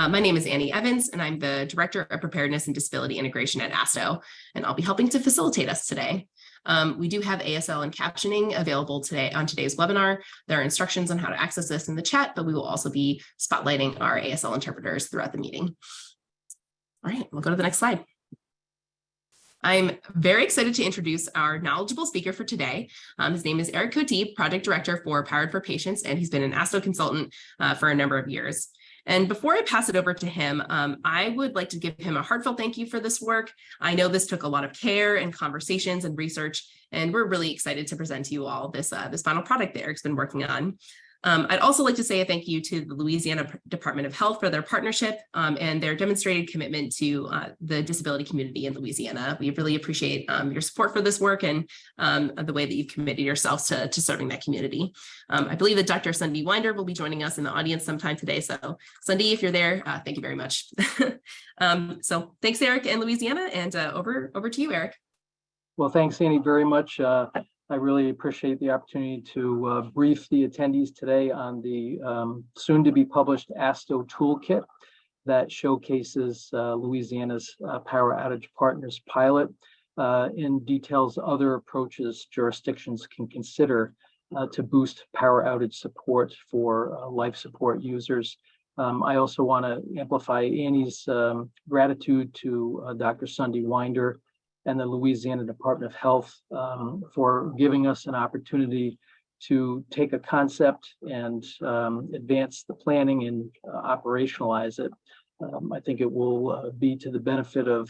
My name is Annie Evans, and I'm the Director of Preparedness and Disability Integration at ASTO, and I'll be helping to facilitate us today. We do have ASL and captioning available today on today's webinar. There are instructions on how to access this in the chat, but we will also be spotlighting our ASL interpreters throughout the meeting. All right, we'll go to the next slide. I'm very excited to introduce our knowledgeable speaker for today. His name is Eric Cote, Project Director for Powered for Patients, and he's been an ASTO consultant for a number of years. And before I pass it over to him, I would like to give him a heartfelt thank you for this work. I know this took a lot of care and conversations and research, and we're really excited to present to you all this final product that Eric's been working on. I'd also like to say a thank you to the Louisiana Department of Health for their partnership and their demonstrated commitment to the disability community in Louisiana. We really appreciate your support for this work and the way that you've committed yourselves to serving that community. I believe that Dr. Sundie Winder will be joining us in the audience sometime today. So Sundie, if you're there, thank you very much. So thanks, Eric and Louisiana, and over to you, Eric. Well, thanks, Annie, very much. I really appreciate the opportunity to brief the attendees today on the soon-to-be published ASTO toolkit that showcases Louisiana's Power Outage Partners pilot and details other approaches jurisdictions can consider to boost power outage support for life support users. I also want to amplify Annie's gratitude to Dr. Sundie Winder and the Louisiana Department of Health for giving us an opportunity to take a concept and advance the planning and operationalize it. I think it will be to the benefit of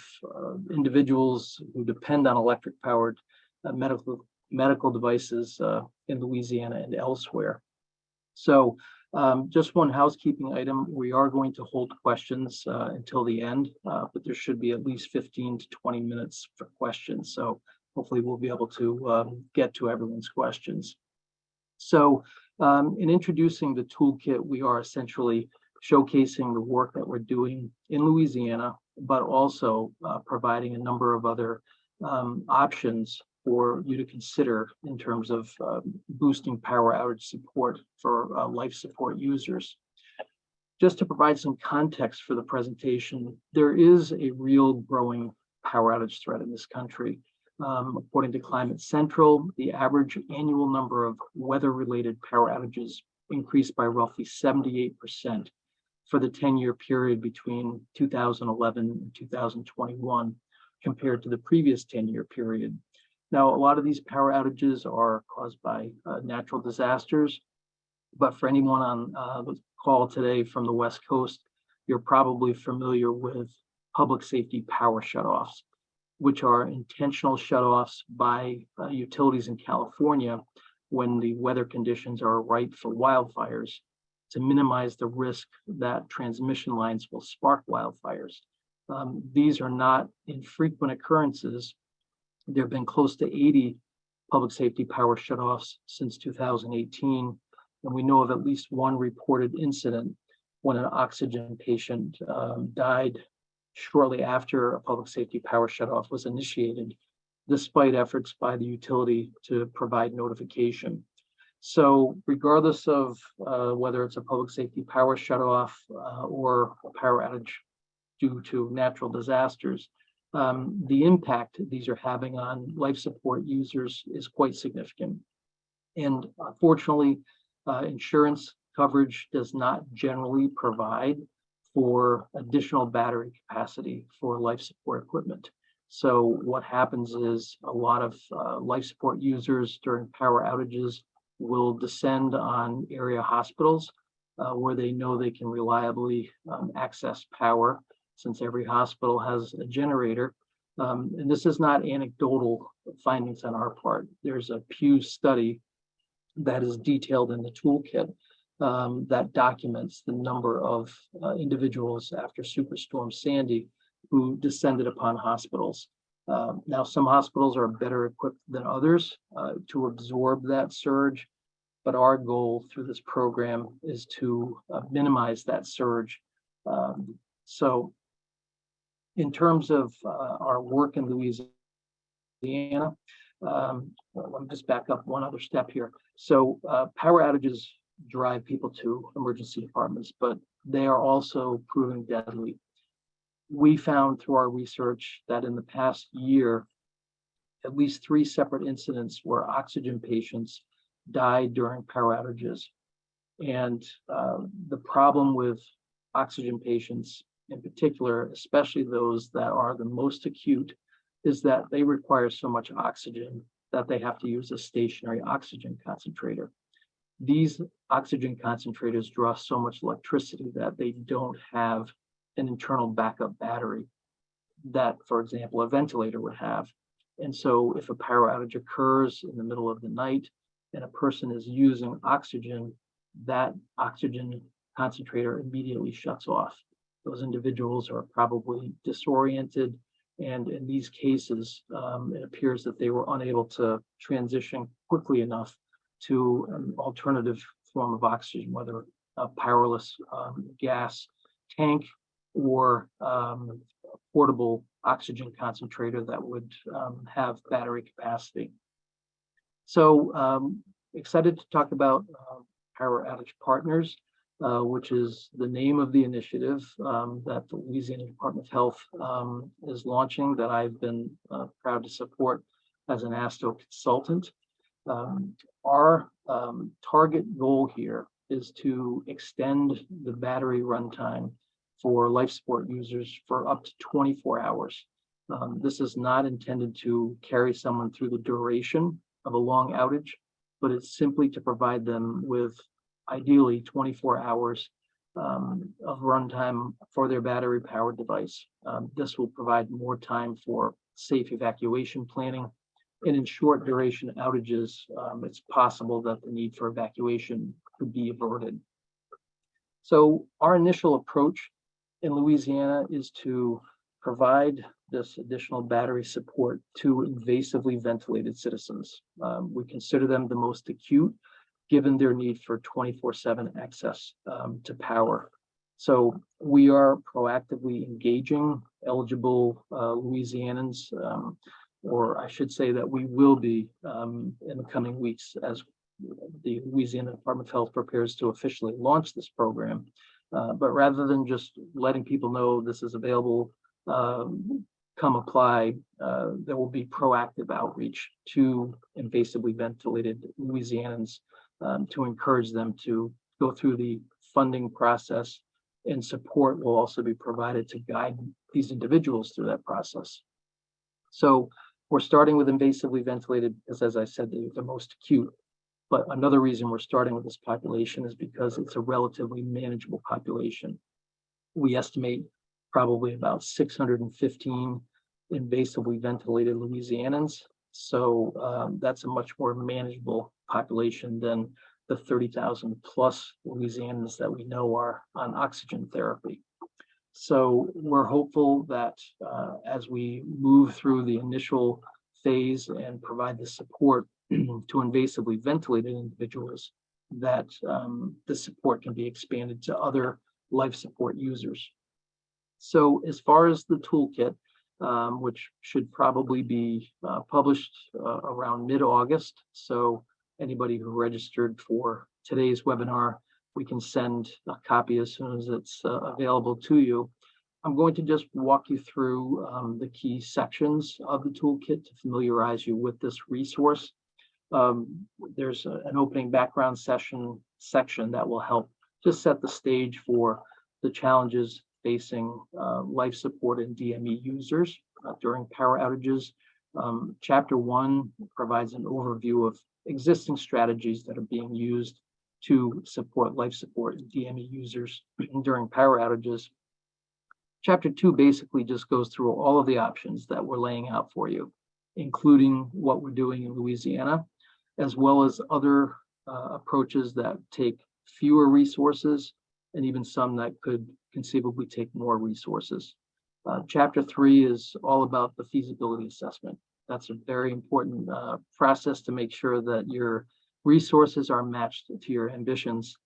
individuals who depend on electric-powered medical devices in Louisiana and elsewhere. So just one housekeeping item. We are going to hold questions until the end, but there should be at least 15 to 20 minutes for questions. So hopefully we'll be able to get to everyone's questions. So in introducing the toolkit, we are essentially showcasing the work that we're doing in Louisiana, but also providing a number of other options for you to consider in terms of boosting power outage support for life support users. Just to provide some context for the presentation, there is a real growing power outage threat in this country. According to Climate Central, the average annual number of weather-related power outages increased by roughly 78% for the 10-year period between 2011 and 2021 compared to the previous 10-year period. Now, a lot of these power outages are caused by natural disasters, but for anyone on the call today from the West Coast, you're probably familiar with public safety power shutoffs, which are intentional shutoffs by utilities in California when the weather conditions are right for wildfires to minimize the risk that transmission lines will spark wildfires. These are not infrequent occurrences. There have been close to 80 public safety power shutoffs since 2018, and we know of at least one reported incident when an oxygen patient died shortly after a public safety power shutoff was initiated, despite efforts by the utility to provide notification. So regardless of whether it's a public safety power shutoff or a power outage due to natural disasters, the impact these are having on life support users is quite significant. And unfortunately, insurance coverage does not generally provide for additional battery capacity for life support equipment. So what happens is a lot of life support users during power outages will descend on area hospitals where they know they can reliably access power, since every hospital has a generator. And this is not anecdotal findings on our part. There's a Pew study that is detailed in the toolkit that documents the number of individuals after Superstorm Sandy who descended upon hospitals. Now, some hospitals are better equipped than others to absorb that surge, but our goal through this program is to minimize that surge. So in terms of our work in Louisiana, let me just back up one other step here. So power outages drive people to emergency departments, but they are also proving deadly. We found through our research that in the past year, at least 3 separate incidents where oxygen patients died during power outages. And the problem with oxygen patients in particular, especially those that are the most acute, is that they require so much oxygen that they have to use a stationary oxygen concentrator. These oxygen concentrators draw so much electricity that they don't have an internal backup battery that, for example, a ventilator would have. And so if a power outage occurs in the middle of the night and a person is using oxygen, that oxygen concentrator immediately shuts off. Those individuals are probably disoriented. And in these cases, it appears that they were unable to transition quickly enough to an alternative form of oxygen, whether a powerless gas tank or a portable oxygen concentrator that would have battery capacity. So excited to talk about Power Outage Partners, which is the name of the initiative that the Louisiana Department of Health is launching, that I've been proud to support as an ASTO consultant. Our target goal here is to extend the battery runtime for life support users for up to 24 hours. This is not intended to carry someone through the duration of a long outage, but it's simply to provide them with ideally 24 hours of runtime for their battery powered device. This will provide more time for safe evacuation planning. And in short duration outages, it's possible that the need for evacuation could be averted. So our initial approach in Louisiana is to provide this additional battery support to invasively ventilated citizens. We consider them the most acute, given their need for 24/7 access to power. So we are proactively engaging eligible Louisianans, or I should say that we will be in the coming weeks as the Louisiana Department of Health prepares to officially launch this program. But rather than just letting people know this is available, come apply, there will be proactive outreach to invasively ventilated Louisianans to encourage them to go through the funding process, and support will also be provided to guide these individuals through that process. So we're starting with invasively ventilated because, as I said, they're the most acute. But another reason we're starting with this population is because it's a relatively manageable population. We estimate probably about 615 invasively ventilated Louisianans. So that's a much more manageable population than the 30,000 plus Louisianans that we know are on oxygen therapy. So we're hopeful that as we move through the initial phase and provide the support to invasively ventilated individuals, that the support can be expanded to other life support users. So as far as the toolkit, which should probably be published around mid-August, so anybody who registered for today's webinar, we can send a copy as soon as it's available to you. I'm going to just walk you through the key sections of the toolkit to familiarize you with this resource. There's an opening background section that will help just set the stage for the challenges facing life support and DME users during power outages. Chapter 1 provides an overview of existing strategies that are being used to support life support and DME users during power outages. Chapter 2 basically just goes through all of the options that we're laying out for you, including what we're doing in Louisiana, as well as other approaches that take fewer resources and even some that could conceivably take more resources. Chapter 3 is all about the feasibility assessment. That's a very important process to make sure that your resources are matched to your ambitions.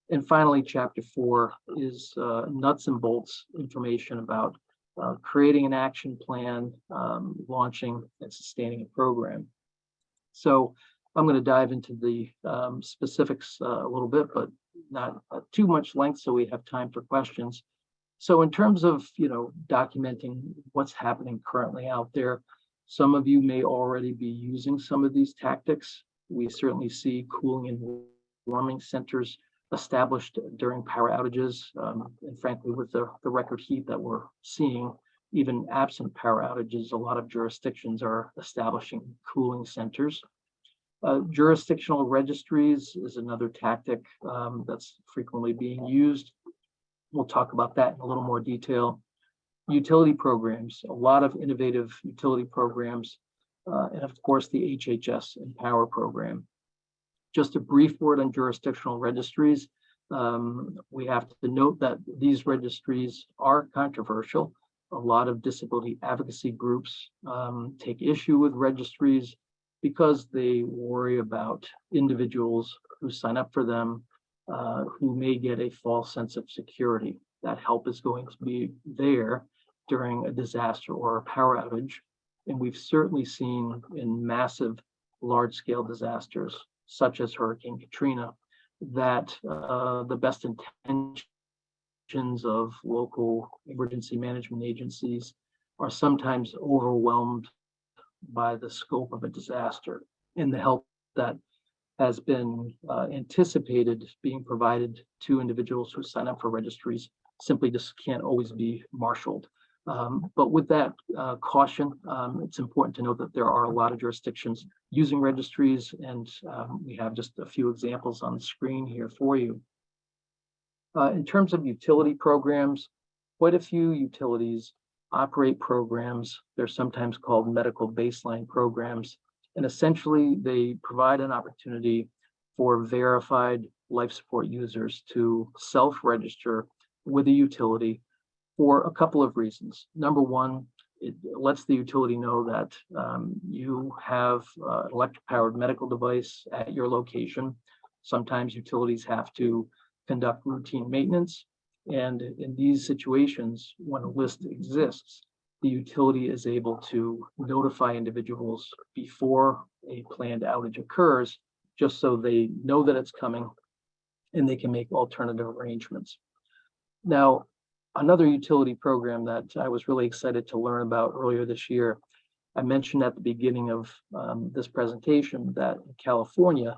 And finally, Chapter 4 is nuts and bolts information about creating an action plan, launching and sustaining a program. So I'm going to dive into the specifics a little bit, but not too much length, so we have time for questions. So in terms of, documenting what's happening currently out there, some of you may already be using some of these tactics. We certainly see cooling and warming centers established during power outages. And frankly, with the record heat that we're seeing, even absent power outages, a lot of jurisdictions are establishing cooling centers. Jurisdictional registries is another tactic that's frequently being used. We'll talk about that in a little more detail. Utility programs, a lot of innovative utility programs, and of course the HHS Empower program. Just a brief word on jurisdictional registries. We have to note that these registries are controversial. A lot of disability advocacy groups take issue with registries because they worry about individuals who sign up for them who may get a false sense of security. That help is going to be there during a disaster or a power outage. And we've certainly seen in massive, large-scale disasters, such as Hurricane Katrina, that the best intentions of local emergency management agencies are sometimes overwhelmed by the scope of a disaster, and the help that has been anticipated being provided to individuals who sign up for registries simply just can't always be marshaled. But with that caution, it's important to note that there are a lot of jurisdictions using registries, and we have just a few examples on the screen here for you. In terms of utility programs, quite a few utilities operate programs. They're sometimes called medical baseline programs. And essentially, they provide an opportunity for verified life support users to self-register with a utility for a couple of reasons. Number one, it lets the utility know that you have an electric-powered medical device at your location. Sometimes utilities have to conduct routine maintenance. And in these situations, when a list exists, the utility is able to notify individuals before a planned outage occurs, just so they know that it's coming and they can make alternative arrangements. Now, another utility program that I was really excited to learn about earlier this year, I mentioned at the beginning of this presentation that in California,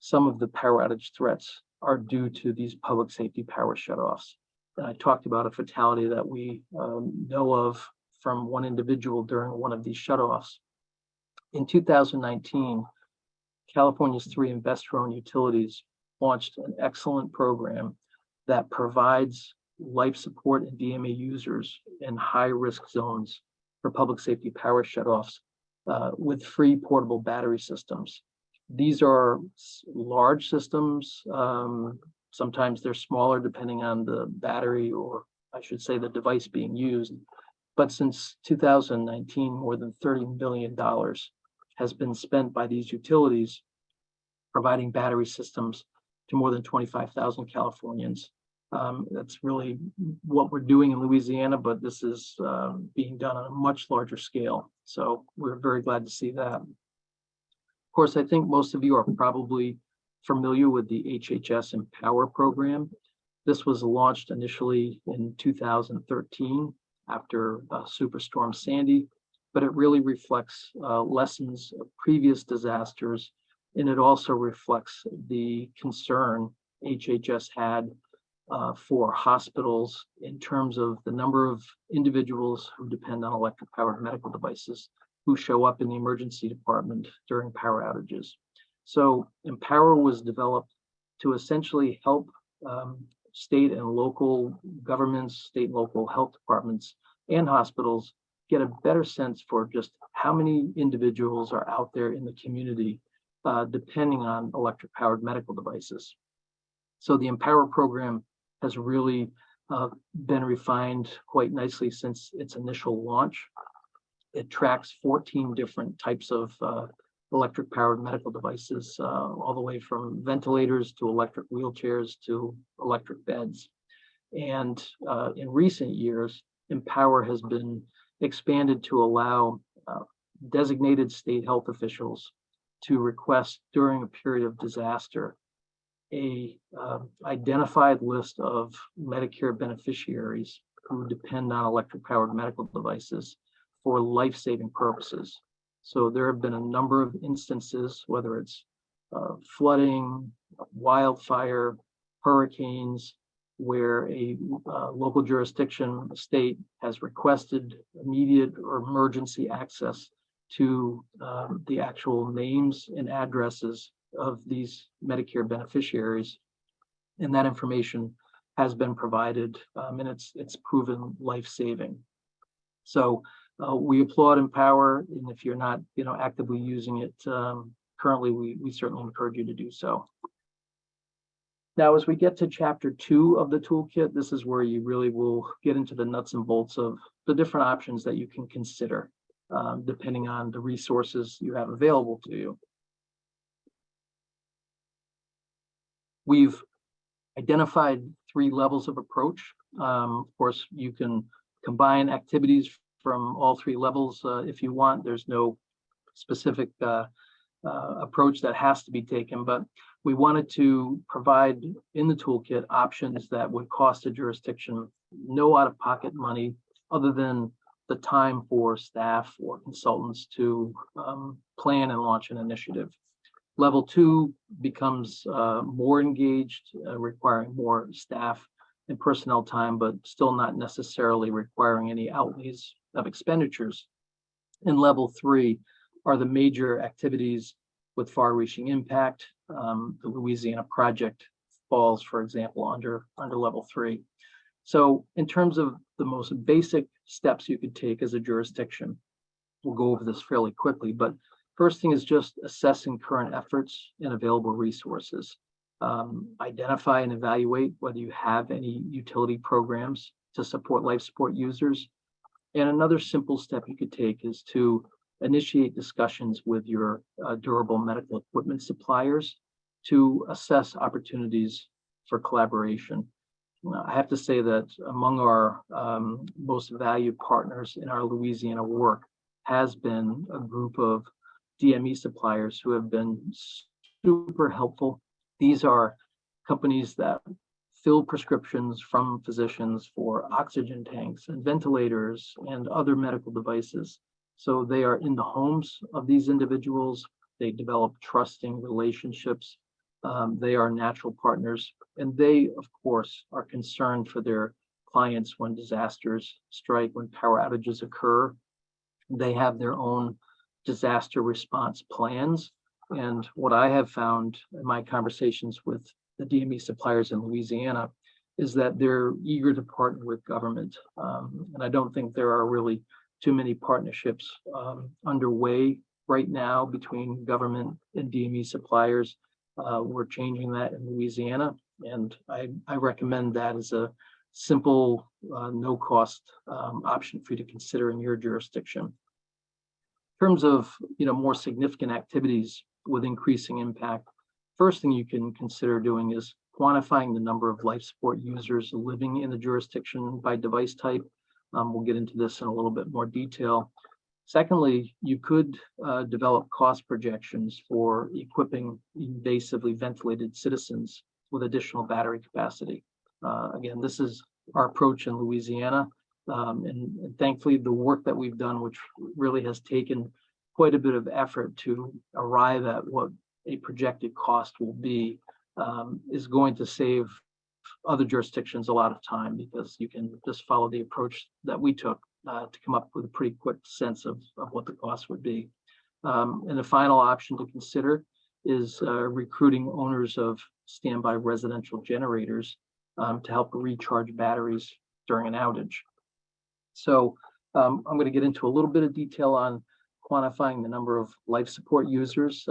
some of the power outage threats are due to these public safety power shutoffs. And I talked about a fatality that we know of from one individual during one of these shutoffs. In 2019, California's 3 investor-owned utilities launched an excellent program that provides life support and DMA users in high-risk zones for public safety power shutoffs with free portable battery systems. These are large systems. Sometimes they're smaller depending on the battery, or I should say the device being used. But since 2019, more than $30 billion has been spent by these utilities providing battery systems to more than 25,000 Californians. That's really what we're doing in Louisiana, but this is being done on a much larger scale. So we're very glad to see that. Of course, I think most of you are probably familiar with the HHS Empower program. This was launched initially in 2013 after Superstorm Sandy, but it really reflects lessons of previous disasters, and it also reflects the concern HHS had for hospitals in terms of the number of individuals who depend on electric-powered medical devices who show up in the emergency department during power outages. So Empower was developed to essentially help state and local governments, state and local health departments, and hospitals get a better sense for just how many individuals are out there in the community depending on electric-powered medical devices. So the Empower program has really been refined quite nicely since its initial launch. It tracks 14 different types of electric-powered medical devices, all the way from ventilators to electric wheelchairs to electric beds. And in recent years, Empower has been expanded to allow designated state health officials to request during a period of disaster a identified list of Medicare beneficiaries who depend on electric powered medical devices for life-saving purposes. So there have been a number of instances, whether it's flooding, wildfire, hurricanes, where a local jurisdiction, a state, has requested immediate or emergency access to the actual names and addresses of these Medicare beneficiaries, and that information has been provided, and it's proven life-saving. So we applaud Empower, and if you're not actively using it currently, we certainly encourage you to do so. Now, as we get to chapter 2 of the toolkit, this is where you really will get into the nuts and bolts of the different options that you can consider, depending on the resources you have available to you. We've identified 3 levels of approach. Of course, you can combine activities from all 3 levels if you want. There's no specific approach that has to be taken, but we wanted to provide in the toolkit options that would cost a jurisdiction no out-of-pocket money other than the time for staff or consultants to plan and launch an initiative. Level 2 becomes more engaged, requiring more staff and personnel time, but still not necessarily requiring any outlays of expenditures. And level 3 are the major activities with far-reaching impact. The Louisiana project falls, for example, under level 3. So in terms of the most basic steps you could take as a jurisdiction, we'll go over this fairly quickly, but first thing is just assessing current efforts and available resources. Identify and evaluate whether you have any utility programs to support life support users. And another simple step you could take is to initiate discussions with your durable medical equipment suppliers to assess opportunities for collaboration. I have to say that among our most valued partners in our Louisiana work has been a group of DME suppliers who have been super helpful. These are companies that fill prescriptions from physicians for oxygen tanks and ventilators and other medical devices. So they are in the homes of these individuals. They develop trusting relationships. They are natural partners, and they, of course, are concerned for their clients when disasters strike, when power outages occur. They have their own disaster response plans. And what I have found in my conversations with the DME suppliers in Louisiana is that they're eager to partner with government. And I don't think there are really too many partnerships underway right now between government and DME suppliers. We're changing that in Louisiana, and I recommend that as a simple, no-cost option for you to consider in your jurisdiction. In terms of more significant activities with increasing impact, first thing you can consider doing is quantifying the number of life support users living in the jurisdiction by device type. We'll get into this in a little bit more detail. Secondly, you could develop cost projections for equipping invasively ventilated citizens with additional battery capacity. Again, this is our approach in Louisiana. And thankfully, the work that we've done, which really has taken quite a bit of effort to arrive at what a projected cost will be, is going to save other jurisdictions a lot of time, because you can just follow the approach that we took to come up with a pretty quick sense of what the cost would be. And the final option to consider is recruiting owners of standby residential generators to help recharge batteries during an outage. So I'm going to get into a little bit of detail on quantifying the number of life support users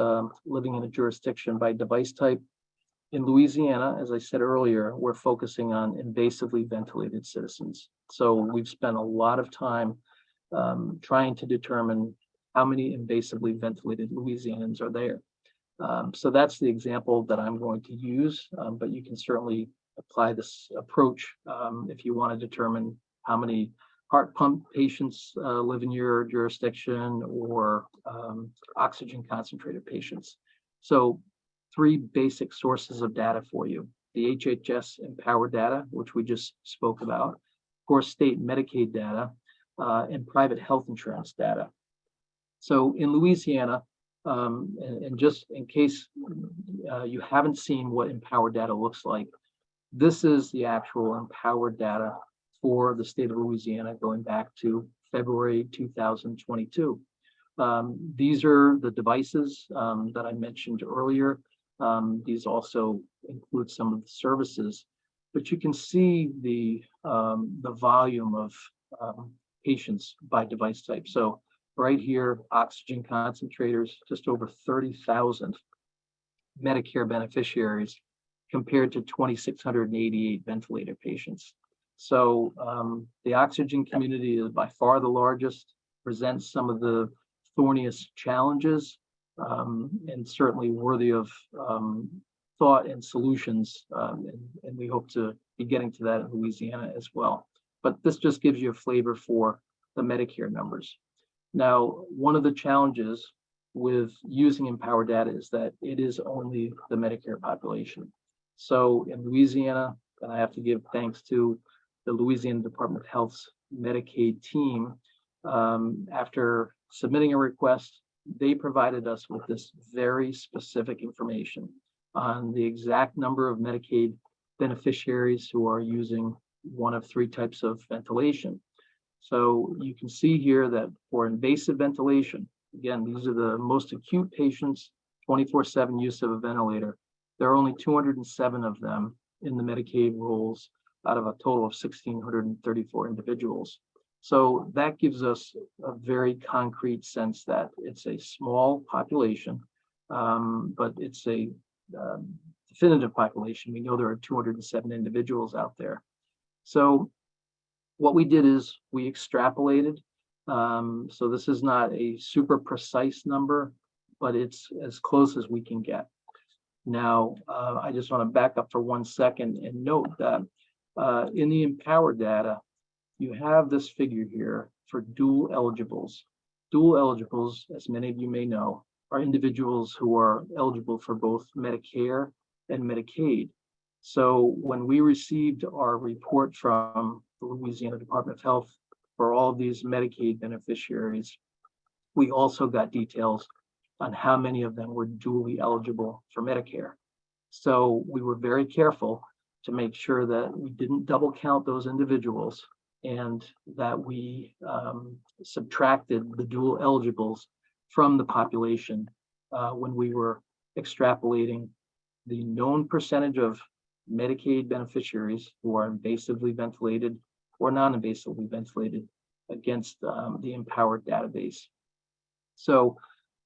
living in a jurisdiction by device type. In Louisiana, as I said earlier, we're focusing on invasively ventilated citizens. So we've spent a lot of time trying to determine how many invasively ventilated Louisianans are there. So that's the example that I'm going to use, but you can certainly apply this approach if you want to determine how many heart pump patients live in your jurisdiction, or oxygen concentrated patients. So 3 basic sources of data for you: the HHS Empower data, which we just spoke about, of course, state Medicaid data, and private health insurance data. So in Louisiana, and just in case you haven't seen what Empower data looks like, this is the actual Empower data for the state of Louisiana going back to February 2022. These are the devices that I mentioned earlier. These also include some of the services, but you can see the volume of patients by device type. So right here, oxygen concentrators, just over 30,000 Medicare beneficiaries compared to 2,688 ventilator patients. So the oxygen community is by far the largest, presents some of the thorniest challenges, and certainly worthy of thought and solutions. And we hope to be getting to that in Louisiana as well. But this just gives you a flavor for the Medicare numbers. Now, one of the challenges with using Empower data is that it is only the Medicare population. So in Louisiana, and I have to give thanks to the Louisiana Department of Health's Medicaid team, after submitting a request, they provided us with this very specific information on the exact number of Medicaid beneficiaries who are using one of 3 types of ventilation. So you can see here that for invasive ventilation, again, these are the most acute patients, 24/7 use of a ventilator. There are only 207 of them in the Medicaid rolls out of a total of 1,634 individuals. So that gives us a very concrete sense that it's a small population, but it's a definitive population. We know there are 207 individuals out there. So what we did is we extrapolated. So this is not a super precise number, but it's as close as we can get. Now, I just want to back up for 1 second and note that in the Empower data, you have this figure here for dual eligibles. Dual eligibles, as many of you may know, are individuals who are eligible for both Medicare and Medicaid. So when we received our report from the Louisiana Department of Health for all of these Medicaid beneficiaries, we also got details on how many of them were dually eligible for Medicare. So we were very careful to make sure that we didn't double count those individuals and that we subtracted the dual eligibles from the population when we were extrapolating the known percentage of Medicaid beneficiaries who are invasively ventilated or non-invasively ventilated against the Empowered database. So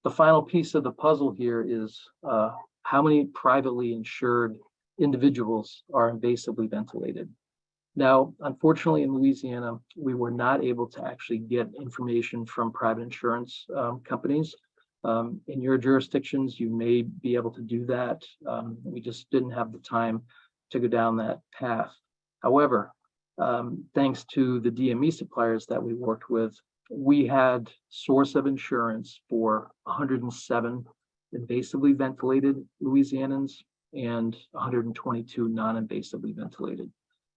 the final piece of the puzzle here is how many privately insured individuals are invasively ventilated. Now, unfortunately, in Louisiana, we were not able to actually get information from private insurance companies. In your jurisdictions, you may be able to do that. We just didn't have the time to go down that path. However, thanks to the DME suppliers that we worked with, we had source of insurance for 107 invasively ventilated Louisianans and 122 non-invasively ventilated.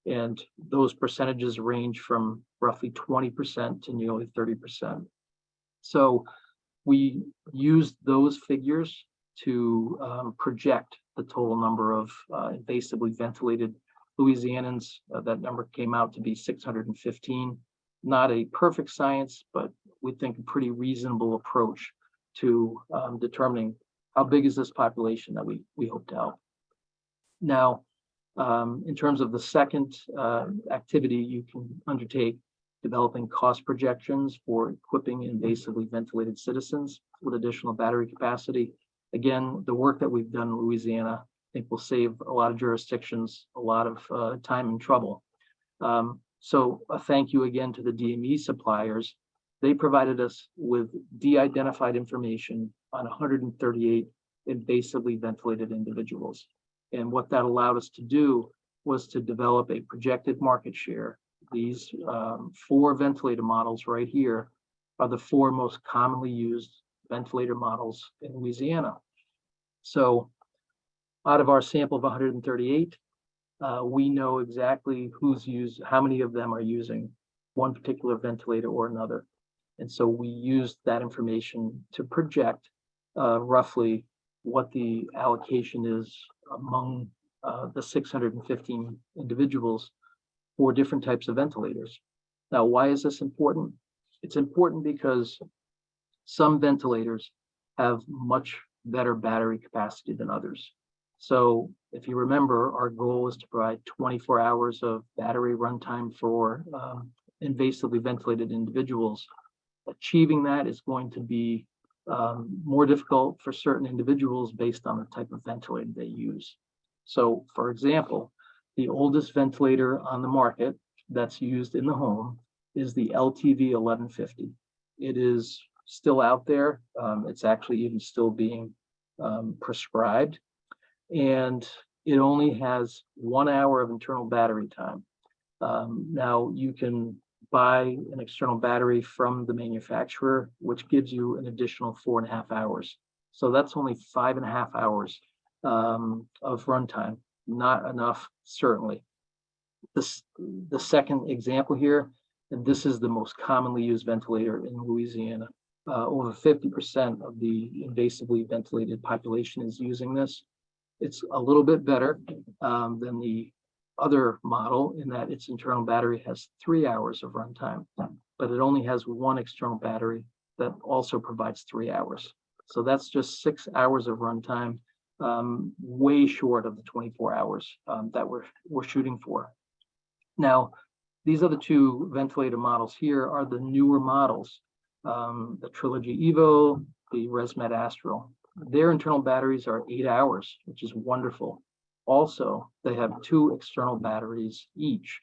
And those percentages range from roughly 20% to nearly 30%. So we used those figures to project the total number of invasively ventilated Louisianans. That number came out to be 615. Not a perfect science, but we think a pretty reasonable approach to determining how big is this population that we hope to help. Now, in terms of the second activity you can undertake, developing cost projections for equipping invasively ventilated citizens with additional battery capacity. Again, the work that we've done in Louisiana, I think will save a lot of jurisdictions a lot of time and trouble. So a thank you again to the DME suppliers. They provided us with de-identified information on 138 invasively ventilated individuals. And what that allowed us to do was to develop a projected market share these 4 ventilator models right here are the 4 most commonly used ventilator models in Louisiana. So out of our sample of 138, we know exactly how many of them are using one particular ventilator or another. And so we used that information to project roughly what the allocation is among the 615 individuals for different types of ventilators. Now, why is this important? It's important because some ventilators have much better battery capacity than others. So if you remember, our goal is to provide 24 hours of battery runtime for invasively ventilated individuals. Achieving that is going to be more difficult for certain individuals based on the type of ventilator they use. So, for example, the oldest ventilator on the market that's used in the home is the LTV 1150. It is still out there. It's actually even still being prescribed. And it only has 1 hour of internal battery time. Now you can buy an external battery from the manufacturer, which gives you an additional 4.5 hours. So that's only 5.5 hours of runtime. Not enough, certainly. The second example here, and this is the most commonly used ventilator in Louisiana. Over 50% of the invasively ventilated population is using this. It's a little bit better than the other model in that its internal battery has 3 hours of runtime, but it only has 1 external battery that also provides 3 hours. So that's just 6 hours of runtime, way short of the 24 hours that we're shooting for. Now, these other 2 ventilator models here are the newer models, the Trilogy Evo, the ResMed Astral. Their internal batteries are 8 hours, which is wonderful. Also, they have 2 external batteries each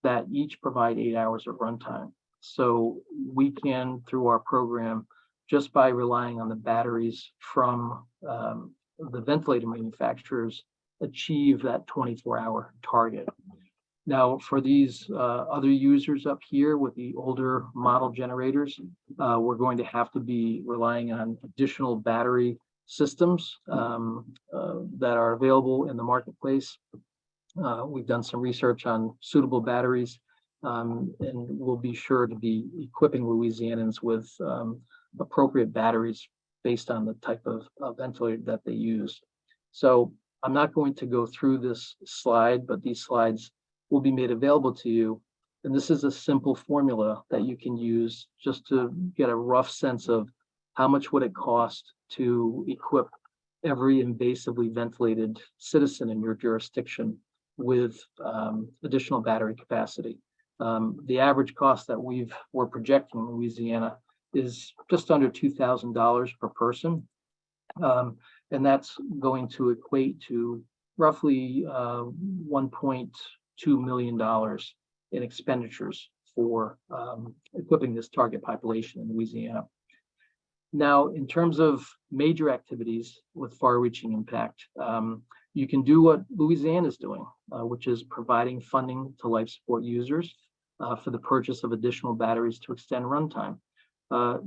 that each provide 8 hours of runtime. So we can, through our program, just by relying on the batteries from the ventilator manufacturers, achieve that 24-hour target. Now, for these other users up here with the older model generators, we're going to have to be relying on additional battery systems that are available in the marketplace. We've done some research on suitable batteries, and we'll be sure to be equipping Louisianans with appropriate batteries based on the type of ventilator that they use. So I'm not going to go through this slide, but these slides will be made available to you. And this is a simple formula that you can use just to get a rough sense of how much would it cost to equip every invasively ventilated citizen in your jurisdiction with additional battery capacity. The average cost that we're projecting in Louisiana is just under $2,000 per person. And that's going to equate to roughly $1.2 million in expenditures for equipping this target population in Louisiana. Now, in terms of major activities with far-reaching impact, you can do what Louisiana is doing, which is providing funding to life support users for the purchase of additional batteries to extend runtime.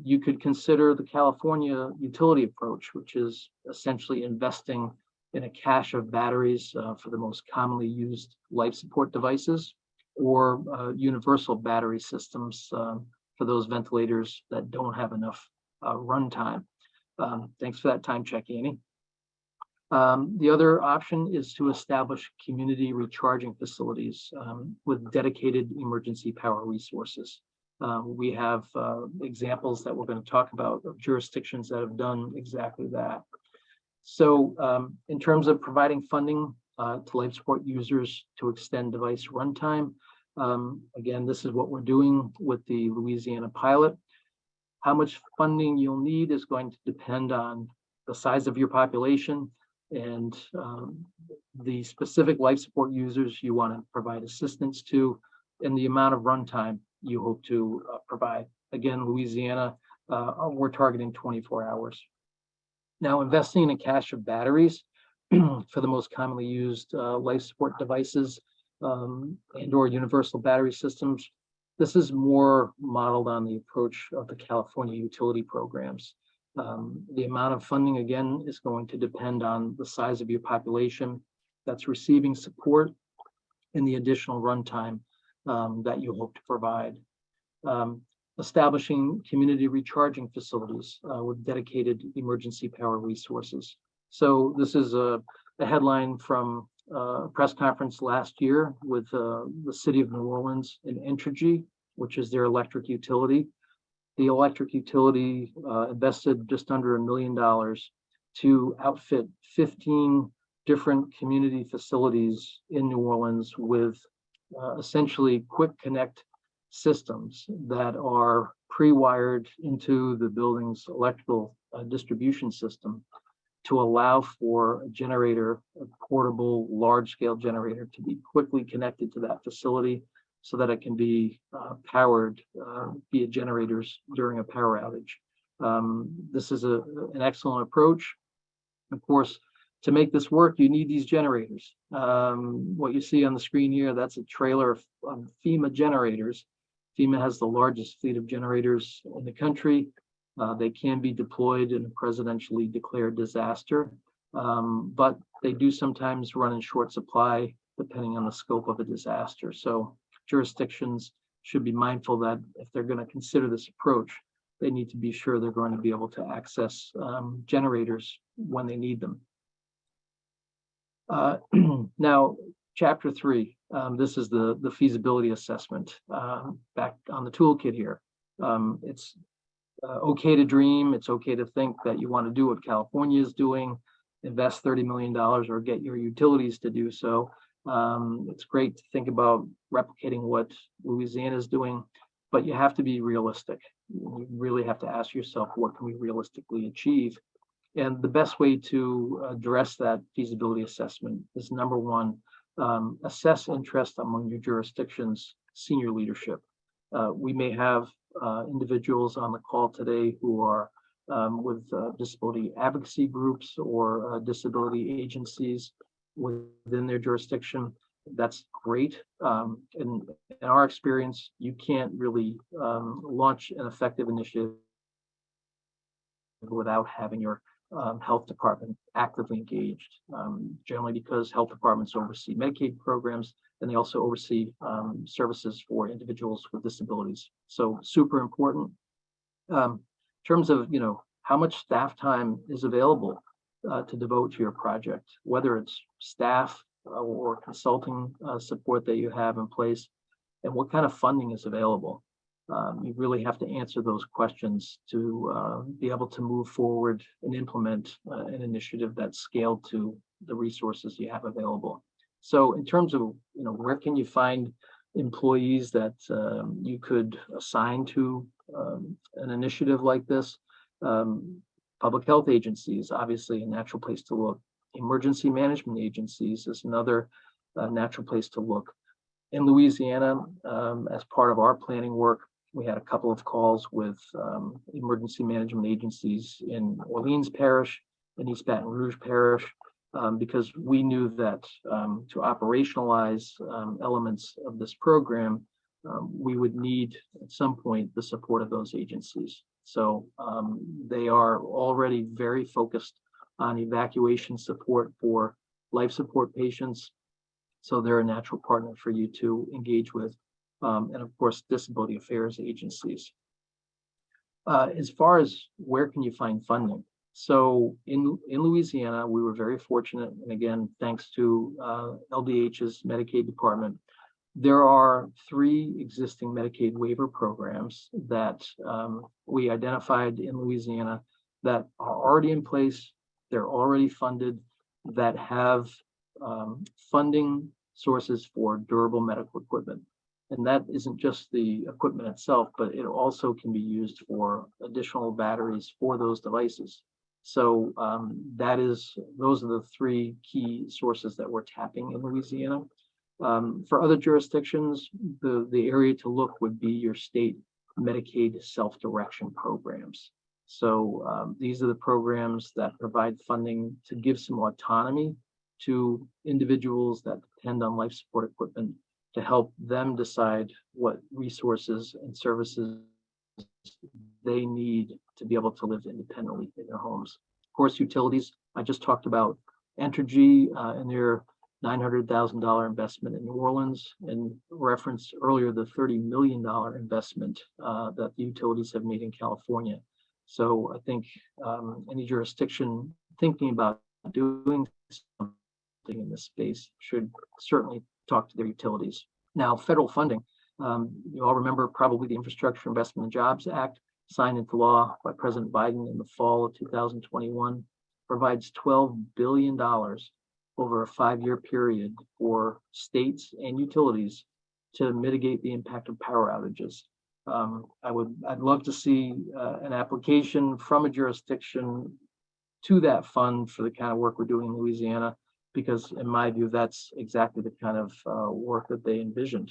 You could consider the California utility approach, which is essentially investing in a cache of batteries for the most commonly used life support devices, or universal battery systems for those ventilators that don't have enough runtime. Thanks for that time check, Annie. The other option is to establish community recharging facilities with dedicated emergency power resources. We have examples that we're going to talk about of jurisdictions that have done exactly that. So in terms of providing funding to life support users to extend device runtime, again, this is what we're doing with the Louisiana pilot. How much funding you'll need is going to depend on the size of your population and the specific life support users you want to provide assistance to, and the amount of runtime you hope to provide. Again, Louisiana, we're targeting 24 hours. Now, investing in a cache of batteries for the most commonly used life support devices and or universal battery systems. This is more modeled on the approach of the California utility programs. The amount of funding, again, is going to depend on the size of your population that's receiving support and the additional runtime that you hope to provide. Establishing community recharging facilities with dedicated emergency power resources. So this is a headline from a press conference last year with the city of New Orleans and Entergy, which is their electric utility. The electric utility invested just under $1 million to outfit 15 different community facilities in New Orleans with essentially quick connect systems that are pre-wired into the building's electrical distribution system to allow for a generator, a portable large-scale generator, to be quickly connected to that facility so that it can be powered via generators during a power outage. This is an excellent approach. Of course, to make this work, you need these generators. What you see on the screen here, that's a trailer of FEMA generators. FEMA has the largest fleet of generators in the country. They can be deployed in a presidentially declared disaster, but they do sometimes run in short supply depending on the scope of a disaster. So jurisdictions should be mindful that if they're going to consider this approach, they need to be sure they're going to be able to access generators when they need them. Now, Chapter 3, this is the feasibility assessment back on the toolkit here. It's okay to dream. It's okay to think that you want to do what California is doing, invest $30 million or get your utilities to do so. It's great to think about replicating what Louisiana is doing, but you have to be realistic. You really have to ask yourself, what can we realistically achieve? And the best way to address that feasibility assessment is, number one, assess interest among your jurisdiction's senior leadership. We may have individuals on the call today who are with disability advocacy groups or disability agencies within their jurisdiction. That's great. In our experience, you can't really launch an effective initiative without having your health department actively engaged, generally because health departments oversee Medicaid programs and they also oversee services for individuals with disabilities. So super important. In terms of, how much staff time is available to devote to your project, whether it's staff or consulting support that you have in place, and what kind of funding is available. You really have to answer those questions to be able to move forward and implement an initiative that's scaled to the resources you have available. So in terms of, where can you find employees that you could assign to an initiative like this? Public health agencies, obviously a natural place to look. Emergency management agencies is another natural place to look. In Louisiana, as part of our planning work, we had a couple of calls with emergency management agencies in Orleans Parish and East Baton Rouge Parish, because we knew that to operationalize elements of this program, we would need at some point the support of those agencies. So they are already very focused on evacuation support for life support patients. So they're a natural partner for you to engage with. And of course, disability affairs agencies. As far as where can you find funding? So in Louisiana, we were very fortunate. And again, thanks to LDH's Medicaid department, there are 3 existing Medicaid waiver programs that we identified in Louisiana that are already in place. They're already funded, that have funding sources for durable medical equipment. And that isn't just the equipment itself, but it also can be used for additional batteries for those devices. So those are the 3 key sources that we're tapping in Louisiana. For other jurisdictions, the area to look would be your state Medicaid self-direction programs. So these are the programs that provide funding to give some autonomy to individuals that depend on life support equipment to help them decide what resources and services they need to be able to live independently in their homes. Of course, utilities, I just talked about Entergy and their $900,000 investment in New Orleans, and referenced earlier the $30 million investment that the utilities have made in California. So I think any jurisdiction thinking about doing something in this space should certainly talk to their utilities. Now, federal funding. You all remember probably the Infrastructure Investment and Jobs Act, signed into law by President Biden in the fall of 2021, provides $12 billion over a 5-year period for states and utilities to mitigate the impact of power outages. I'd love to see an application from a jurisdiction to that fund for the kind of work we're doing in Louisiana, because in my view, that's exactly the kind of work that they envisioned.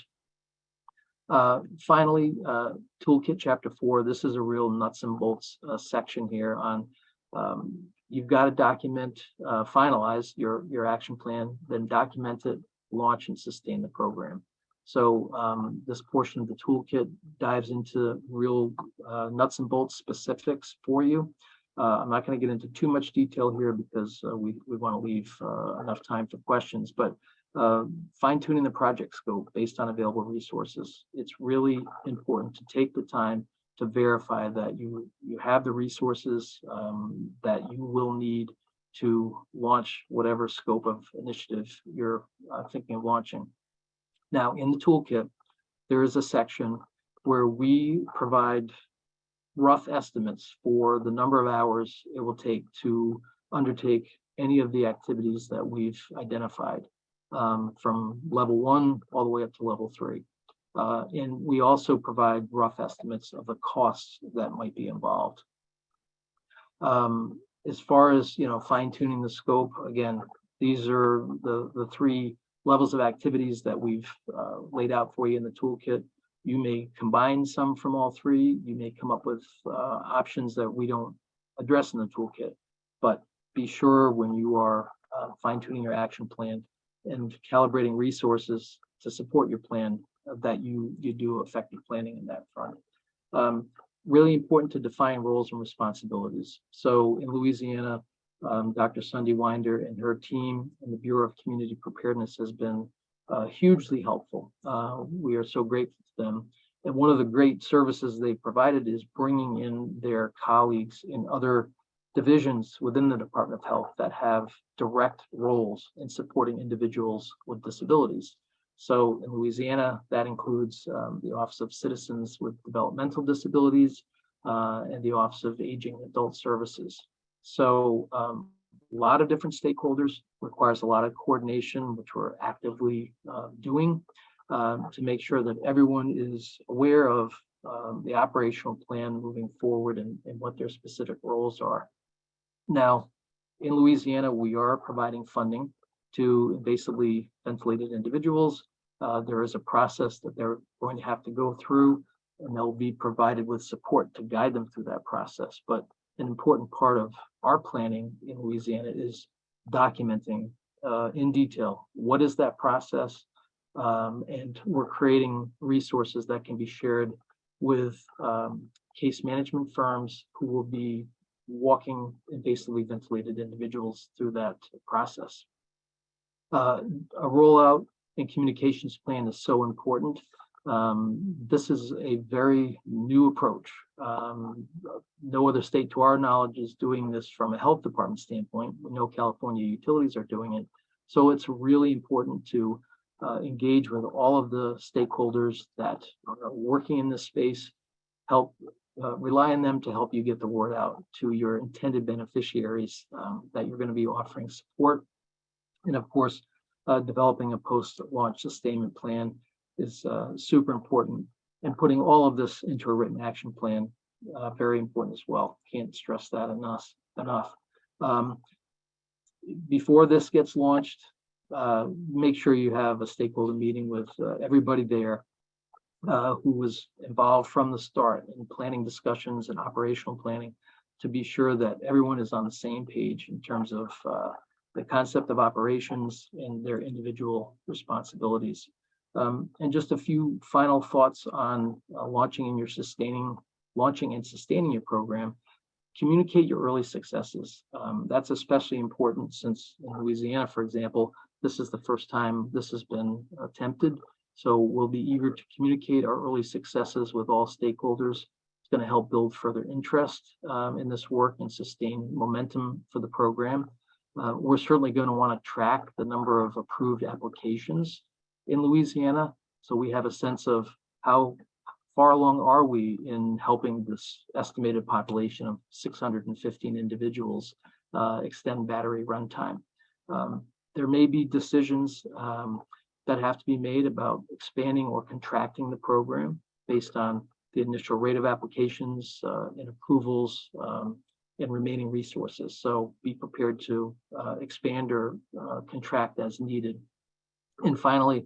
Finally, Toolkit Chapter 4, this is a real nuts and bolts section here on you've got to document, finalize your action plan, then document it, launch and sustain the program. So this portion of the toolkit dives into real nuts and bolts specifics for you. I'm not going to get into too much detail here because we want to leave enough time for questions, but fine-tuning the project scope based on available resources. It's really important to take the time to verify that you have the resources that you will need to launch whatever scope of initiative you're thinking of launching. Now, in the toolkit, there is a section where we provide rough estimates for the number of hours it will take to undertake any of the activities that we've identified, from level 1 all the way up to level 3. And we also provide rough estimates of the costs that might be involved. As far as fine-tuning the scope, again, these are the 3 levels of activities that we've laid out for you in the toolkit. You may combine some from all 3. You may come up with options that we don't address in the toolkit, but be sure when you are fine-tuning your action plan and calibrating resources to support your plan that you do effective planning in that front. Really important to define roles and responsibilities. So in Louisiana, Dr. Sunday Winder and her team in the Bureau of Community Preparedness has been hugely helpful. We are so grateful to them. And one of the great services they provided is bringing in their colleagues in other divisions within the Department of Health that have direct roles in supporting individuals with disabilities. So in Louisiana, that includes the Office of Citizens with Developmental Disabilities and the Office of Aging Adult Services. So a lot of different stakeholders, requires a lot of coordination, which we're actively doing to make sure that everyone is aware of the operational plan moving forward and what their specific roles are. Now, in Louisiana, we are providing funding to invasively ventilated individuals. There is a process that they're going to have to go through, and they'll be provided with support to guide them through that process. But an important part of our planning in Louisiana is documenting in detail what is that process, and we're creating resources that can be shared with case management firms who will be walking invasively ventilated individuals through that process. A rollout and communications plan is so important. This is a very new approach. No other state, to our knowledge, is doing this from a health department standpoint. We know California utilities are doing it. So it's really important to engage with all of the stakeholders that are working in this space, rely on them to help you get the word out to your intended beneficiaries that you're going to be offering support. And of course, developing a post-launch sustainment plan is super important, and putting all of this into a written action plan, very important as well. Can't stress that enough. Before this gets launched, make sure you have a stakeholder meeting with everybody there who was involved from the start in planning discussions and operational planning, to be sure that everyone is on the same page in terms of the concept of operations, and their individual responsibilities. And just a few final thoughts on launching and sustaining your program. Communicate your early successes. That's especially important since in Louisiana, for example, this is the first time this has been attempted. So we'll be eager to communicate our early successes with all stakeholders. It's going to help build further interest in this work and sustain momentum for the program. We're certainly going to want to track the number of approved applications in Louisiana, so we have a sense of how far along are we in helping this estimated population of 615 individuals extend battery runtime. There may be decisions that have to be made about expanding or contracting the program based on the initial rate of applications and approvals and remaining resources. So be prepared to expand or contract as needed. And finally,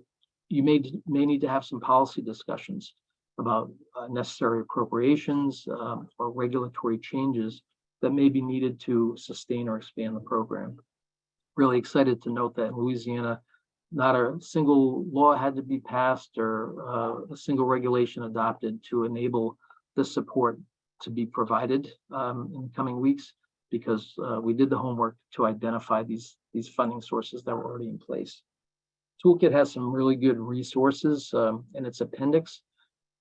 you may need to have some policy discussions about necessary appropriations or regulatory changes that may be needed to sustain or expand the program. Really excited to note that in Louisiana, not a single law had to be passed or a single regulation adopted to enable this support to be provided in the coming weeks, because we did the homework to identify these funding sources that were already in place. Toolkit has some really good resources in its appendix,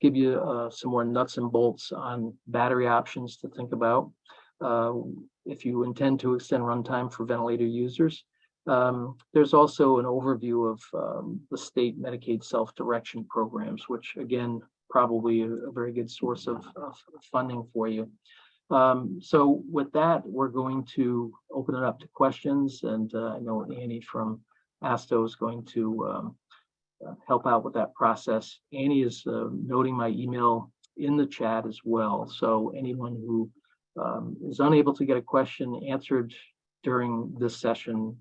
give you some more nuts and bolts on battery options to think about if you intend to extend runtime for ventilator users. There's also an overview of the state Medicaid self-direction programs, which again, probably a very good source of funding for you. So with that, we're going to open it up to questions, and I know Annie from ASTO is going to help out with that process. Annie is noting my email in the chat as well. So anyone who is unable to get a question answered during this session,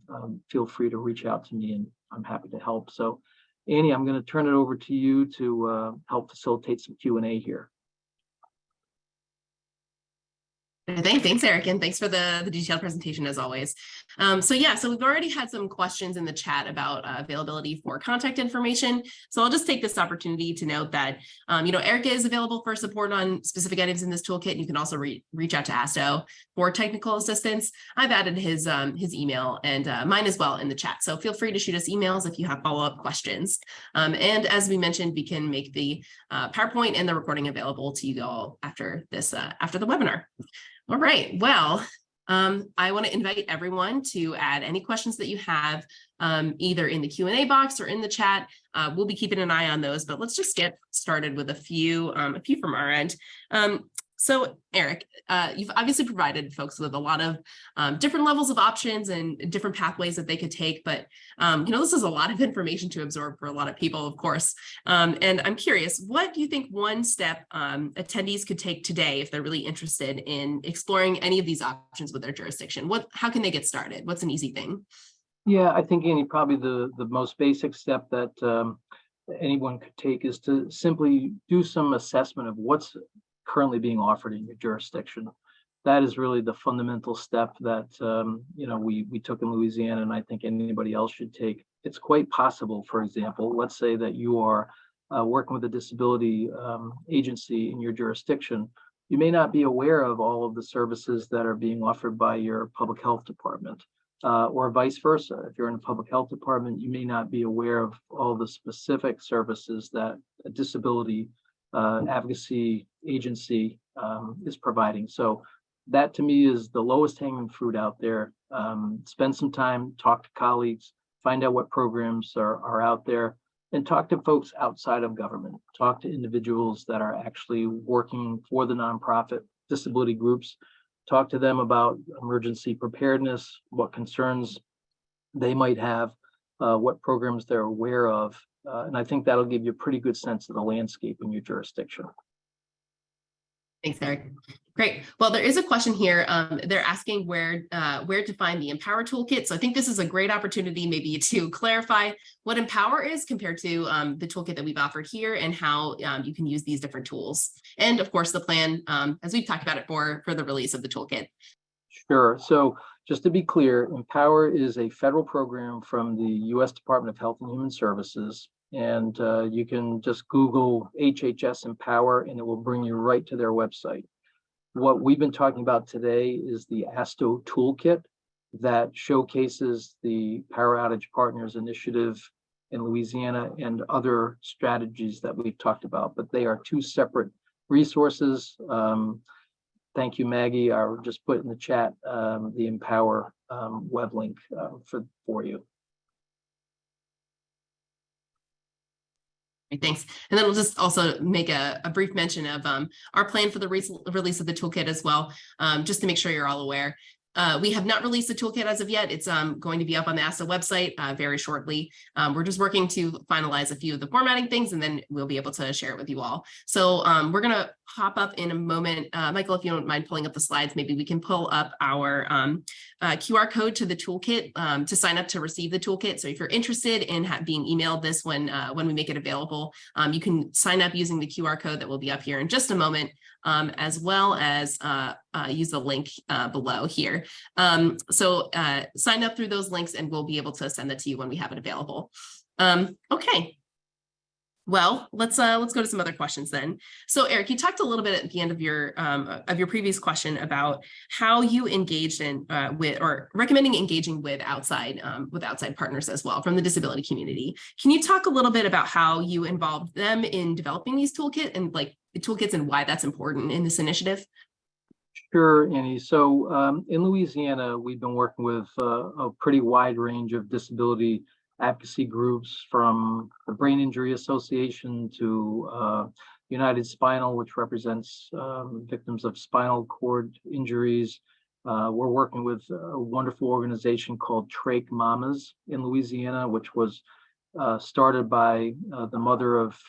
feel free to reach out to me and I'm happy to help. So Annie, I'm going to turn it over to you to help facilitate some Q&A here. Thanks, Eric, and thanks for the detailed presentation as always. So we've already had some questions in the chat about availability for contact information. So I'll just take this opportunity to note that, Eric is available for support on specific items in this toolkit. You can also reach out to ASTO for technical assistance. I've added his email and mine as well in the chat. So feel free to shoot us emails if you have follow-up questions. And as we mentioned, we can make the PowerPoint and the recording available to you all after this, after the webinar. All right, well, I want to invite everyone to add any questions that you have either in the Q&A box or in the chat. We'll be keeping an eye on those, but let's just get started with a few from our end. So Eric, you've obviously provided folks with a lot of different levels of options and different pathways that they could take, but this is a lot of information to absorb for a lot of people, of course. And I'm curious, what do you think one step attendees could take today if they're really interested in exploring any of these options with their jurisdiction? How can they get started? What's an easy thing? Yeah, I think, Annie, probably the most basic step that anyone could take is to simply do some assessment of what's currently being offered in your jurisdiction. That is really the fundamental step that we took in Louisiana, and I think anybody else should take. It's quite possible, for example, let's say that you are working with a disability agency in your jurisdiction. You may not be aware of all of the services that are being offered by your public health department, or vice versa. If you're in a public health department, you may not be aware of all the specific services that a disability advocacy agency is providing. So that to me is the lowest hanging fruit out there. Spend some time, talk to colleagues, find out what programs are out there, and talk to folks outside of government. Talk to individuals that are actually working for the nonprofit disability groups. Talk to them about emergency preparedness, what concerns they might have, what programs they're aware of. And I think that'll give you a pretty good sense of the landscape in your jurisdiction. Thanks, Eric. Great. Well, there is a question here. They're asking where to find the Empower toolkit. So I think this is a great opportunity maybe to clarify what Empower is compared to the toolkit that we've offered here and how you can use these different tools. And of course, the plan, as we've talked about it for the release of the toolkit. Sure. So just to be clear, Empower is a federal program from the U.S. Department of Health and Human Services. And you can just Google HHS Empower and it will bring you right to their website. What we've been talking about today is the ASTO Toolkit that showcases the Power Outage Partners Initiative in Louisiana and other strategies that we've talked about, but they are two separate resources. Thank you, Maggie. I'll just put in the chat the Empower web link for you. Thanks. And then we'll just also make a brief mention of our plan for the release of the toolkit as well, just to make sure you're all aware. We have not released the toolkit as of yet. It's going to be up on the ASTA website very shortly. We're just working to finalize a few of the formatting things, and then we'll be able to share it with you all. So we're going to hop up in a moment. Michael, if you don't mind pulling up the slides, maybe we can pull up our QR code to the toolkit to sign up to receive the toolkit. So if you're interested in being emailed this when we make it available, you can sign up using the QR code that will be up here in just a moment, as well as use the link below here. So sign up through those links and we'll be able to send that to you when we have it available. Okay. Well, let's go to some other questions then. So Eric, you talked a little bit at the end of your previous question about how you engaged in with or recommending engaging with outside partners as well from the disability community. Can you talk a little bit about how you involved them in developing these toolkits and why that's important in this initiative? Sure, Annie. So in Louisiana, we've been working with a pretty wide range of disability advocacy groups, from the Brain Injury Association to United Spinal, which represents victims of spinal cord injuries. We're working with a wonderful organization called Trach Mamas in Louisiana, which was started by the mother of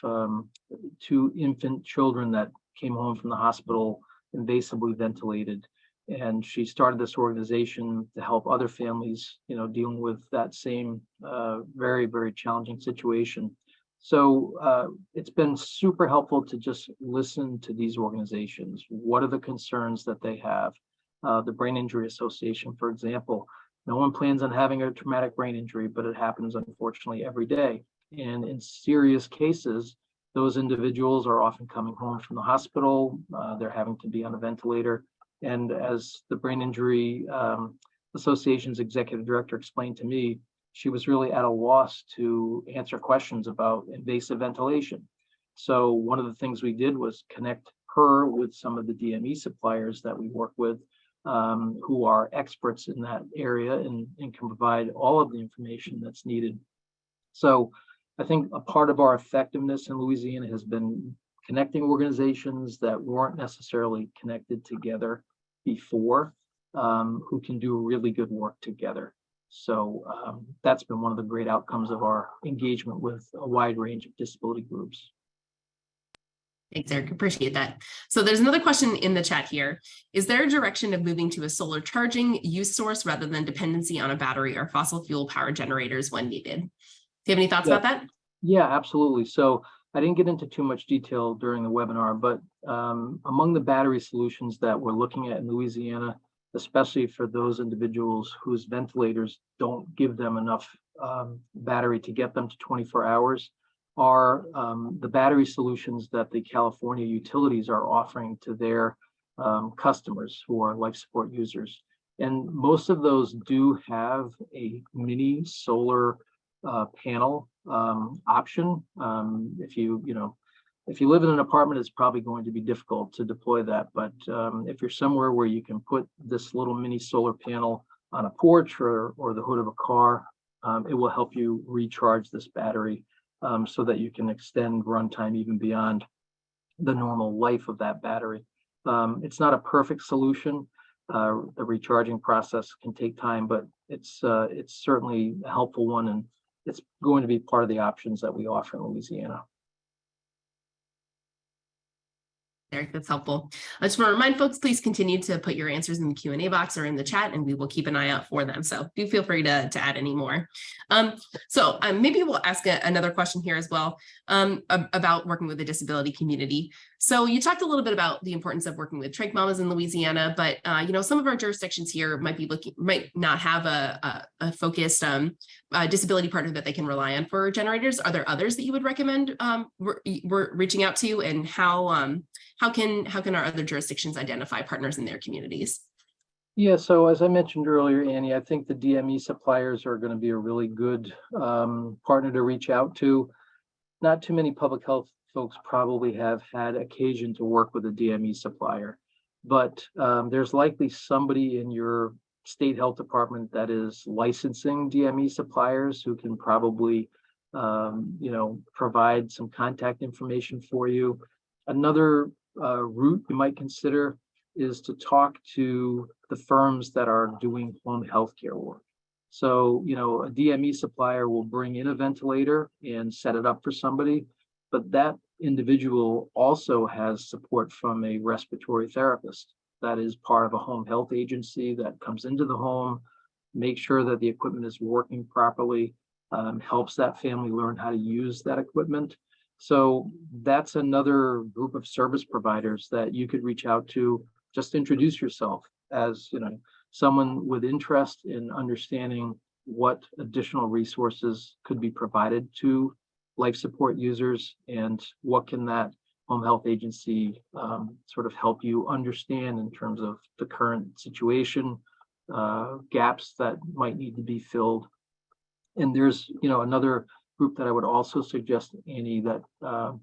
two infant children that came home from the hospital invasively ventilated. And she started this organization to help other families, dealing with that same very, very challenging situation. So it's been super helpful to just listen to these organizations. What are the concerns that they have? The Brain Injury Association, for example, no one plans on having a traumatic brain injury, but it happens unfortunately every day. And in serious cases, those individuals are often coming home from the hospital. They're having to be on a ventilator. And as the Brain Injury Association's executive director explained to me, she was really at a loss to answer questions about invasive ventilation. So one of the things we did was connect her with some of the DME suppliers that we work with, who are experts in that area and can provide all of the information that's needed. So I think a part of our effectiveness in Louisiana has been connecting organizations that weren't necessarily connected together before, who can do really good work together. So that's been one of the great outcomes of our engagement with a wide range of disability groups. Thanks, Eric. Appreciate that. So there's another question in the chat here. Is there a direction of moving to a solar charging use source rather than dependency on a battery or fossil fuel power generators when needed? Do you have any thoughts about that? Yeah, absolutely. So I didn't get into too much detail during the webinar, but among the battery solutions that we're looking at in Louisiana, especially for those individuals whose ventilators don't give them enough battery to get them to 24 hours, are the battery solutions that the California utilities are offering to their customers who are life support users. And most of those do have a mini solar panel option. If you live in an apartment, it's probably going to be difficult to deploy that. But if you're somewhere where you can put this little mini solar panel on a porch or the hood of a car, it will help you recharge this battery so that you can extend runtime even beyond the normal life of that battery. It's not a perfect solution. The recharging process can take time, but it's certainly a helpful one, and it's going to be part of the options that we offer in Louisiana. There, that's helpful. I just want to remind folks, please continue to put your answers in the Q&A box or in the chat, and we will keep an eye out for them. So do feel free to add any more. Maybe we'll ask another question here as well about working with the disability community. So you talked a little bit about the importance of working with trach mamas in Louisiana, but some of our jurisdictions here might not have a focused disability partner that they can rely on for generators. Are there others that you would recommend we're reaching out to, and how can our other jurisdictions identify partners in their communities? Yeah, so as I mentioned earlier, Annie, I think the DME suppliers are going to be a really good partner to reach out to. Not too many public health folks probably have had occasion to work with a DME supplier, but there's likely somebody in your state health department that is licensing DME suppliers who can probably provide some contact information for you. Another route you might consider is to talk to the firms that are doing home healthcare work. So, a DME supplier will bring in a ventilator and set it up for somebody, but that individual also has support from a respiratory therapist that is part of a home health agency that comes into the home, make sure that the equipment is working properly, helps that family learn how to use that equipment. So that's another group of service providers that you could reach out to. Just introduce yourself as someone with interest in understanding what additional resources could be provided to life support users, and what can that home health agency sort of help you understand in terms of the current situation, gaps that might need to be filled. And there's another group that I would also suggest, Annie, that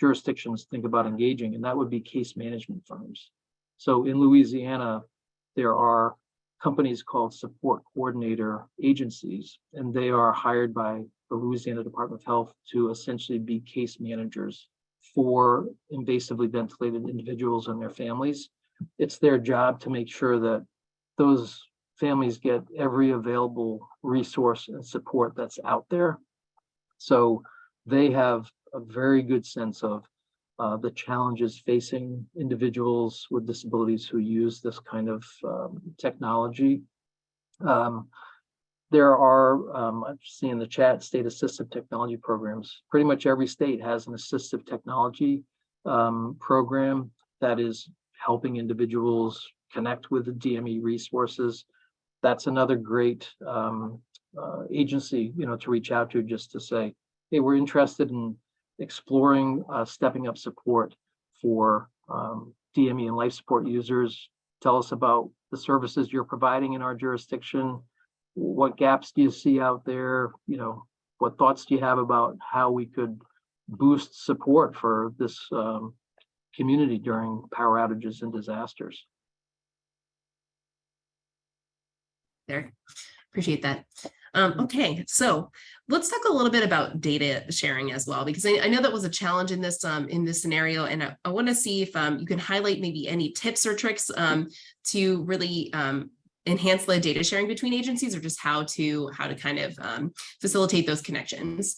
jurisdictions think about engaging, and that would be case management firms. So in Louisiana, there are companies called support coordinator agencies, and they are hired by the Louisiana Department of Health to essentially be case managers for invasively ventilated individuals and their families. It's their job to make sure that those families get every available resource and support that's out there. So they have a very good sense of the challenges facing individuals with disabilities who use this kind of technology. There are, I've seen in the chat, state assistive technology programs. Pretty much every state has an assistive technology program that is helping individuals connect with the DME resources. That's another great agency, to reach out to, just to say, hey, we're interested in exploring stepping up support for DME and life support users. Tell us about the services you're providing in our jurisdiction. What gaps do you see out there? What thoughts do you have about how we could boost support for this community during power outages and disasters? There, appreciate that. Okay, so let's talk a little bit about data sharing as well, because I know that was a challenge in this scenario, and I want to see if you can highlight maybe any tips or tricks to really enhance the data sharing between agencies, or just how to kind of facilitate those connections.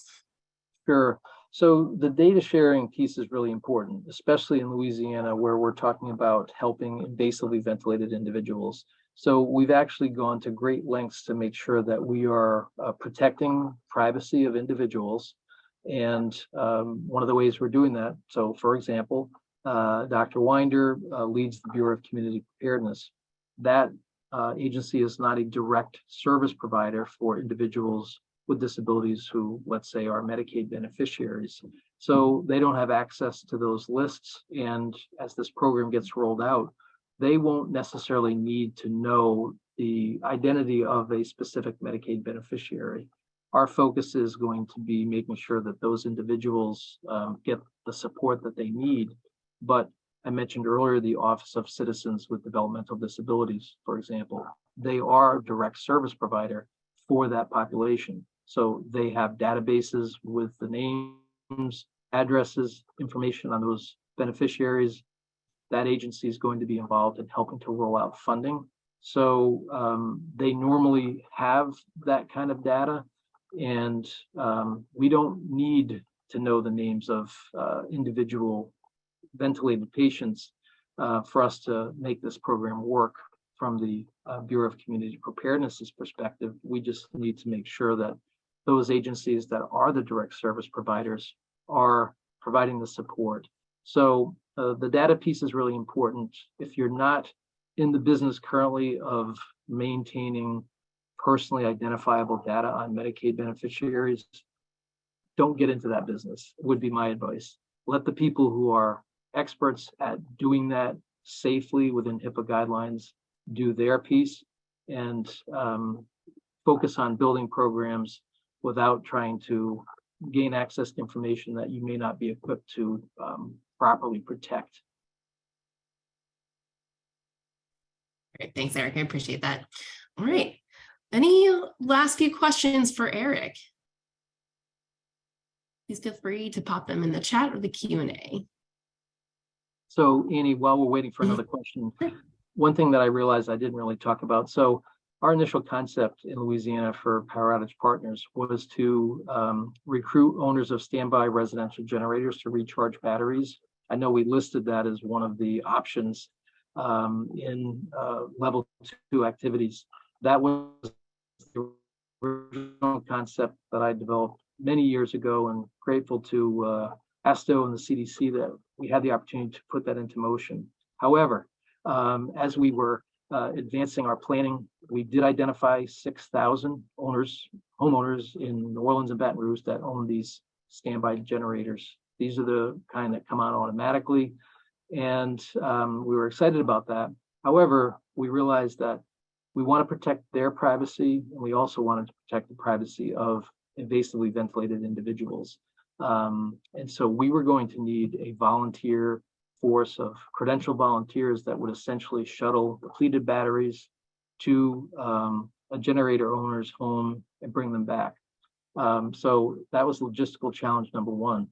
Sure. So the data sharing piece is really important, especially in Louisiana, where we're talking about helping invasively ventilated individuals. So we've actually gone to great lengths to make sure that we are protecting privacy of individuals. And one of the ways we're doing that, so for example, Dr. Winder leads the Bureau of Community Preparedness. That agency is not a direct service provider for individuals with disabilities who, let's say, are Medicaid beneficiaries. So they don't have access to those lists. And as this program gets rolled out, they won't necessarily need to know the identity of a specific Medicaid beneficiary. Our focus is going to be making sure that those individuals get the support that they need. But I mentioned earlier the Office of Citizens with Developmental Disabilities, for example. They are a direct service provider for that population. So they have databases with the names, addresses, information on those beneficiaries. That agency is going to be involved in helping to roll out funding. So they normally have that kind of data, and we don't need to know the names of individual ventilated patients for us to make this program work from the Bureau of Community Preparedness's perspective. We just need to make sure that those agencies that are the direct service providers are providing the support. So the data piece is really important. If you're not in the business currently of maintaining personally identifiable data on Medicaid beneficiaries, don't get into that business, would be my advice. Let the people who are experts at doing that safely within HIPAA guidelines do their piece, and focus on building programs without trying to gain access to information that you may not be equipped to properly protect. Great. Thanks, Eric. I appreciate that. All right. Any last few questions for Eric? Please feel free to pop them in the chat or the Q&A. So Annie, while we're waiting for another question, one thing that I realized I didn't really talk about. So our initial concept in Louisiana for Power Outage Partners was to recruit owners of standby residential generators to recharge batteries. I know we listed that as one of the options in level 2 activities. That was the original concept that I developed many years ago, and grateful to ASTO and the CDC that we had the opportunity to put that into motion. However, as we were advancing our planning, we did identify 6,000 homeowners in New Orleans and Baton Rouge that own these standby generators. These are the kind that come on automatically, and we were excited about that. However, we realized that we want to protect their privacy, and we also wanted to protect the privacy of invasively ventilated individuals. And so we were going to need a volunteer force of credentialed volunteers that would essentially shuttle depleted batteries to a generator owner's home and bring them back. So that was logistical challenge number one.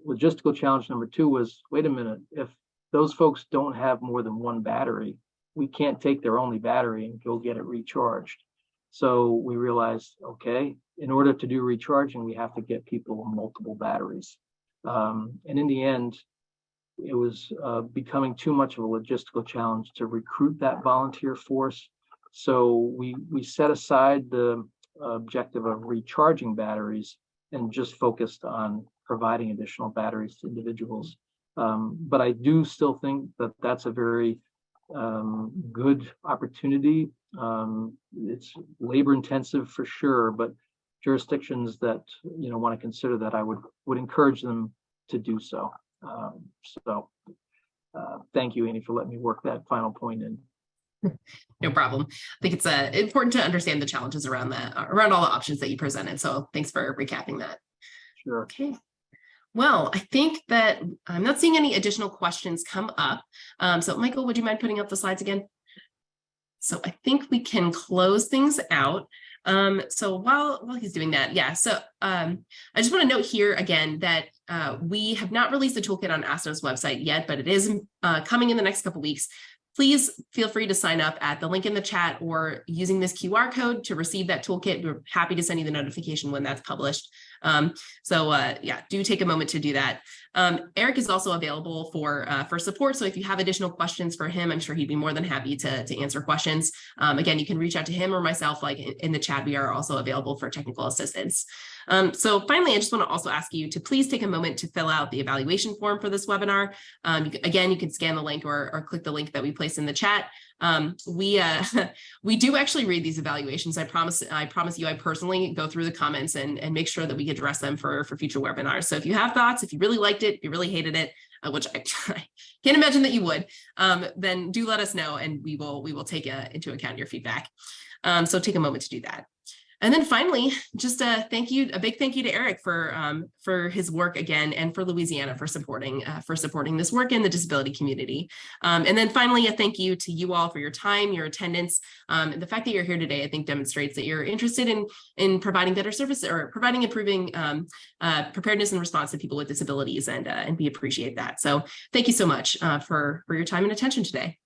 Logistical challenge number two was, wait a minute, if those folks don't have more than one battery, we can't take their only battery and go get it recharged. So we realized, okay, in order to do recharging, we have to get people multiple batteries. And in the end, it was becoming too much of a logistical challenge to recruit that volunteer force. So we set aside the objective of recharging batteries and just focused on providing additional batteries to individuals. But I do still think that that's a very good opportunity. It's labor intensive for sure, but jurisdictions that want to consider that, I would encourage them to do so. Thank you, Annie, for letting me work that final point in. No problem. I think it's important to understand the challenges around all the options that you presented. So thanks for recapping that. Sure. Okay. Well, I think that I'm not seeing any additional questions come up. So Michael, would you mind putting up the slides again? So I think we can close things out. So while he's doing that, yeah. So I just want to note here again that we have not released the toolkit on ASTO's website yet, but it is coming in the next couple of weeks. Please feel free to sign up at the link in the chat or using this QR code to receive that toolkit. We're happy to send you the notification when that's published. Yeah, do take a moment to do that. Eric is also available for support. So if you have additional questions for him, I'm sure he'd be more than happy to answer questions. Again, you can reach out to him or myself, like in the chat. We are also available for technical assistance. So finally, I just want to also ask you to please take a moment to fill out the evaluation form for this webinar. Again, you can scan the link or click the link that we place in the chat. We do actually read these evaluations. I promise you, I personally go through the comments and make sure that we address them for future webinars. So if you have thoughts, if you really liked it, if you really hated it, which I can't imagine that you would, then do let us know, and we will take into account your feedback. So take a moment to do that. And then finally, just a big thank you to Eric for his work again, and for Louisiana for supporting this work in the disability community. And then finally, a thank you to you all for your time, your attendance. And the fact that you're here today, I think, demonstrates that you're interested in providing better service or improving preparedness and response to people with disabilities, and we appreciate that. So thank you so much for your time and attention today.